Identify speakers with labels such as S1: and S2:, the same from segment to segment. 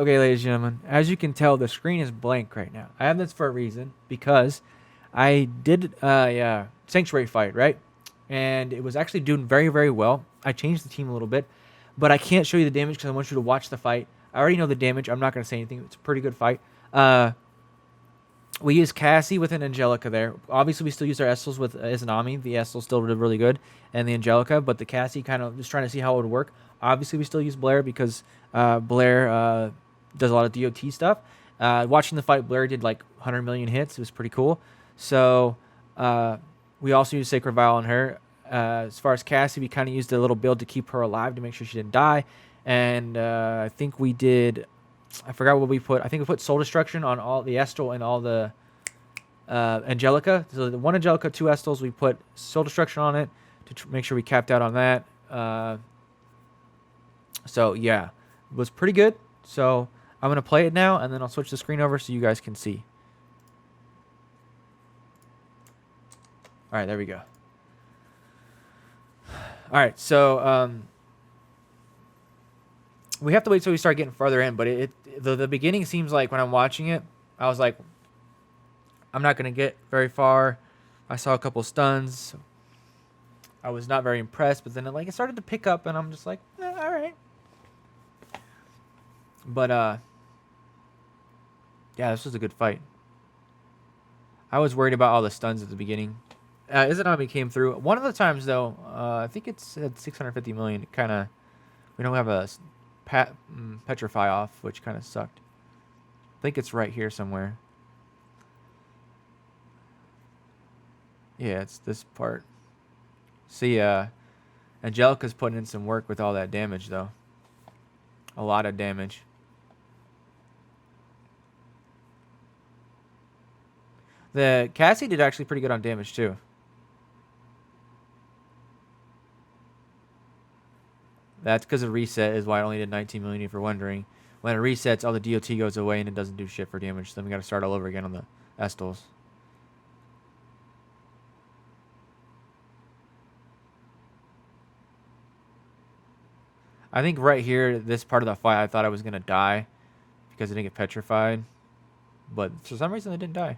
S1: Okay, ladies and gentlemen, as you can tell, the screen is blank right now. I have this for a reason because I did yeah, Sanctuary fight, right? And it was actually doing very, very well. I changed the team a little bit, but I can't show you the damage because I want you to watch the fight. I already know the damage. I'm not going to say anything. It's a pretty good fight. We use Cassie with an Angelica there. Obviously, we still use our Estels with Izanami. The Estel still did really good, and the Angelica, but the Cassie kind of just trying to see how it would work. Obviously, we still use Blair because Blair does a lot of DOT stuff. Watching the fight, Blair did like 100 million hits. It was pretty cool. So we also used Sacred Vial on her. As far as Cassie, we kind of used a little build to keep her alive to make sure she didn't die. And I think we did... I forgot what we put. I think we put Soul Destruction on all the Estel and all the Angelica. So the one Angelica, two Estels, we put Soul Destruction on it to make sure we capped out on that. So yeah, it was pretty good. So I'm going to play it now, and then I'll switch the screen over so you guys can see. All right, there we go. All right, so we have to wait till we start getting further in, but the beginning seems like when I'm watching it, I was like, I'm not going to get very far. I saw a couple stuns. I was not very impressed, but then it started to pick up, and I'm just like, all right. But yeah, this was a good fight. I was worried about all the stuns at the beginning. Izanami came through. One of the times, though, I think it's at 650 million. Kind of, we don't have a petrify off, which kind of sucked. I think it's right here somewhere. Yeah, it's this part. See, Angelica's putting in some work with all that damage, though. A lot of damage. The Cassie did actually pretty good on damage, too. That's because of reset is why I only did 19 million, if you're wondering. When it resets, all the DOT goes away and it doesn't do shit for damage. So then we got to start all over again on the Estels. I think right here, this part of the fight, I thought I was going to die because I didn't get petrified. But for some reason, I didn't die.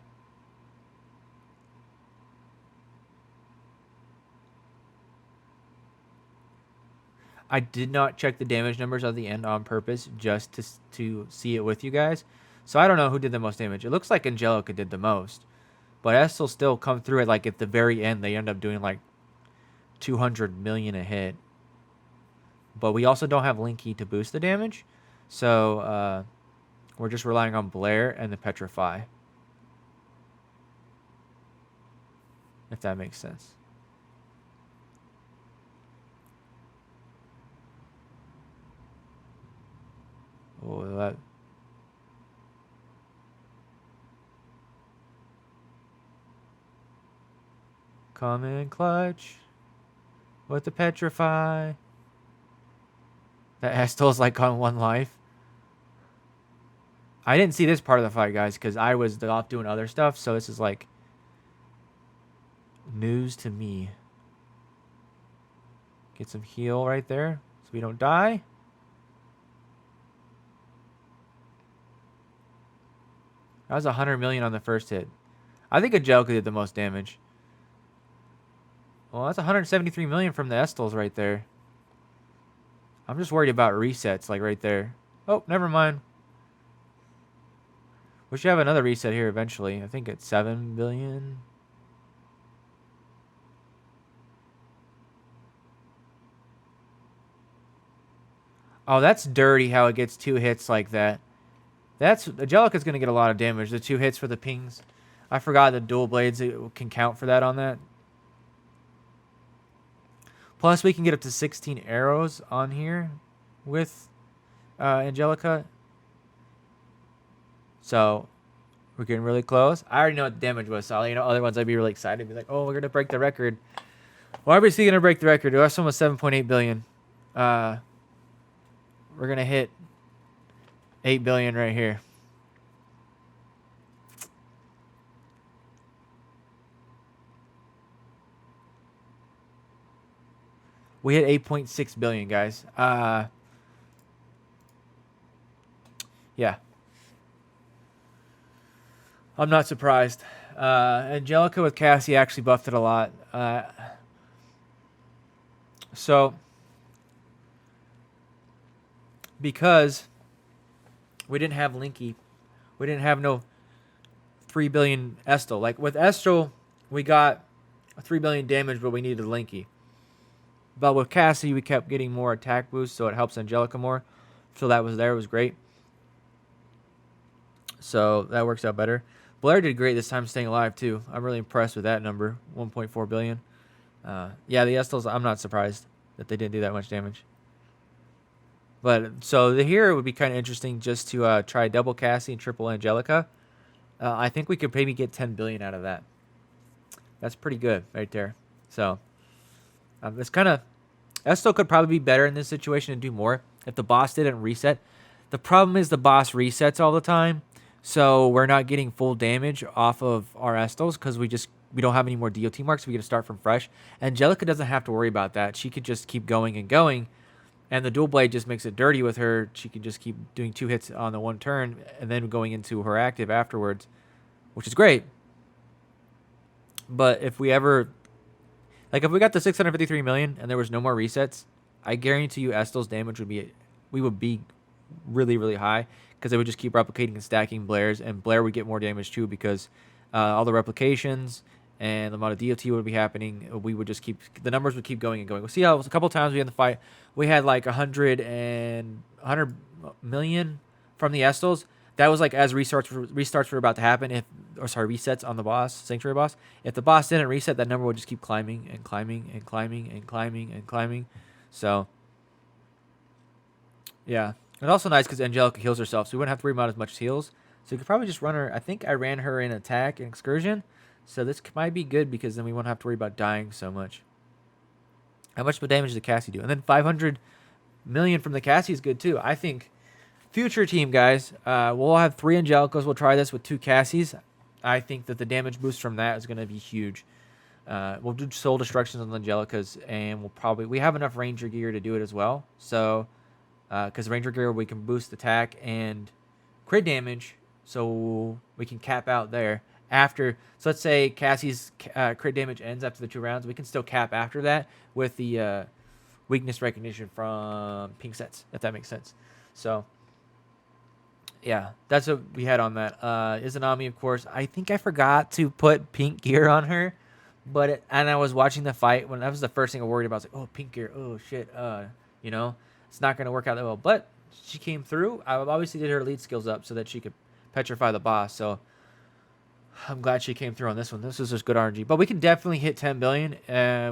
S1: I did not check the damage numbers at the end on purpose just to see it with you guys. So I don't know who did the most damage. It looks like Angelica did the most. But Estel still come through it like at the very end. They end up doing like 200 million a hit. But we also don't have Linky to boost the damage. So we're just relying on Blair and the Petrify. If that makes sense. Oh, that... Come in clutch with the Petrify. That Estel's like on one life. I didn't see this part of the fight, guys, because I was off doing other stuff. So this is like news to me. Get some heal right there so we don't die. That was 100 million on the first hit. I think Angelica did the most damage. Well, that's 173 million from the Estels right there. I'm just worried about resets, like right there. Oh, never mind. We should have another reset here eventually. I think it's 7 billion. Oh, that's dirty how it gets 2 hits like that. That's Angelica's going to get a lot of damage. The 2 hits for the pings. I forgot the dual blades can count for that on that. Plus, we can get up to 16 arrows on here with Angelica. So, we're getting really close. I already know what the damage was, so other ones I'd be really excited. Be like, oh, we're going to break the record. Well, obviously going to break the record. That's almost 7.8 billion. We're going to hit 8 billion right here. We hit 8.6 billion, guys. Yeah, I'm not surprised. Angelica with Cassie actually buffed it a lot. So because we didn't have Linky, we didn't have no 3 billion Estel. Like with Estel, we got 3 billion damage, but we needed Linky. But with Cassie, we kept getting more attack boost, so it helps Angelica more. So that was there. It was great. So that works out better. Blair did great this time staying alive, too. I'm really impressed with that number, 1.4 billion. Yeah, the Estels, I'm not surprised that they didn't do that much damage. But so the here would be kind of interesting just to try double Cassie and triple Angelica. I think we could maybe get 10 billion out of that. That's pretty good right there. So it's kind of Estel could probably be better in this situation and do more if the boss didn't reset. The problem is the boss resets all the time, so we're not getting full damage off of our Estels because we don't have any more DOT marks. We get to start from fresh. Angelica doesn't have to worry about that. She could just keep going and going, and the dual blade just makes it dirty with her. She can just keep doing 2 hits on the one turn and then going into her active afterwards, which is great. But if we ever, like if we got the 653 million and there was no more resets, I guarantee you Estel's damage would be really, really high because they would just keep replicating and stacking Blair's, and Blair would get more damage too because all the replications and the amount of DOT would be happening. We would just keep, the numbers would keep going and going. We'll see how a couple times we had the fight, we had like 100 million from the Estels. That was like as restarts were about to happen. Resets on the boss, Sanctuary boss. If the boss didn't reset, that number would just keep climbing and climbing and climbing and climbing and climbing. So, yeah. It's also nice because Angelica heals herself, so we wouldn't have to worry about as much heals. So you could probably just run her. I think I ran her in attack and excursion. So this might be good because then we won't have to worry about dying so much. How much damage did Cassie do? And then 500 million from the Cassie is good too. I think future team, guys, we'll have 3 Angelicas. We'll try this with 2 Cassies. I think that the damage boost from that is going to be huge. We'll do soul destructions on the Angelicas, and we have enough Ranger gear to do it as well. So, because Ranger gear, we can boost attack and crit damage, so we can cap out there. So let's say Cassie's crit damage ends after the 2 rounds. We can still cap after that with the weakness recognition from pink sets, if that makes sense. So, yeah, that's what we had on that. Izanami, of course. I think I forgot to put pink gear on her, and I was watching the fight when that was the first thing I worried about. I was like, oh, pink gear. Oh, shit. It's not going to work out that well. But she came through. I obviously did her lead skills up so that she could petrify the boss. So I'm glad she came through on this one. This is just good RNG. But we can definitely hit 10 billion.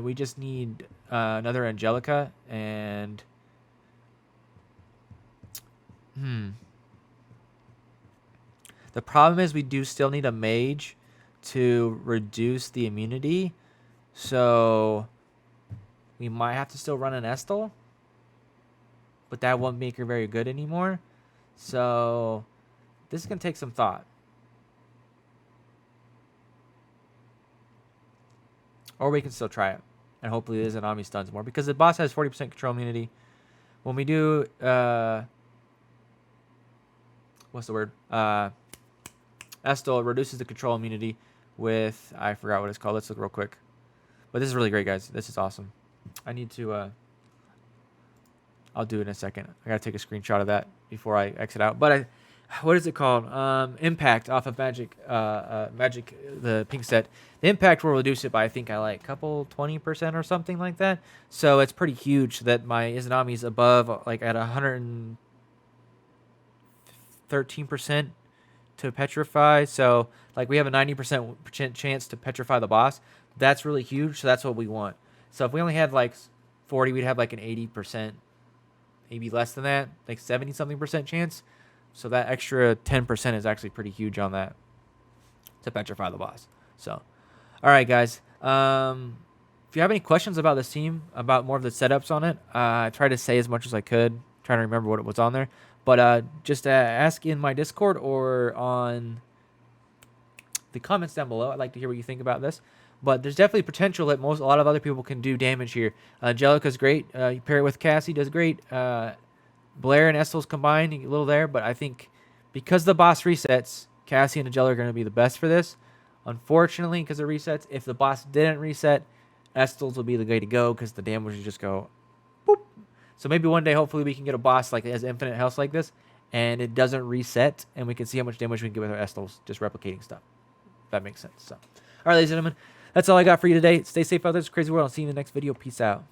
S1: We just need another Angelica. And the problem is we do still need a mage to reduce the immunity. So we might have to still run an Estel. But that won't make her very good anymore. So this is going to take some thought. Or we can still try it. And hopefully this Izanami stuns more. Because the boss has 40% control immunity. When we do... what's the word? Estel reduces the control immunity with... I forgot what it's called. Let's look real quick. But this is really great, guys. This is awesome. I need to... I'll do it in a second. I gotta take a screenshot of that before I exit out. But what is it called? Impact off of Magic, the pink set. The impact will reduce it by, I think, couple 20% or something like that. So it's pretty huge that my Izanami is above, like at 113% to petrify. So like we have a 90% chance to petrify the boss. That's really huge. So that's what we want. So if we only had like 40, we'd have like an 80%. Maybe less than that, like 70-something% chance. So that extra 10% is actually pretty huge on that to petrify the boss. So, all right, guys. If you have any questions about this team, about more of the setups on it, I tried to say as much as I could, trying to remember what was on there. But just ask in my Discord or on the comments down below. I'd like to hear what you think about this. But there's definitely potential that a lot of other people can do damage here. Angelica's great. You pair it with Cassie, does great. Blair and Estel's combined, a little there. But I think Because the boss resets, Cassie and Angela are going to be the best for this. Unfortunately, because it resets, if the boss didn't reset, Estals will be the way to go because the damage will just go boop. So maybe one day, hopefully, we can get a boss like that has infinite health like this, and it doesn't reset, and we can see how much damage we can get with our Estals, just replicating stuff. If that makes sense. So, all right, ladies and gentlemen, that's all I got for you today. Stay safe out there. It's a crazy world. I'll see you in the next video. Peace out.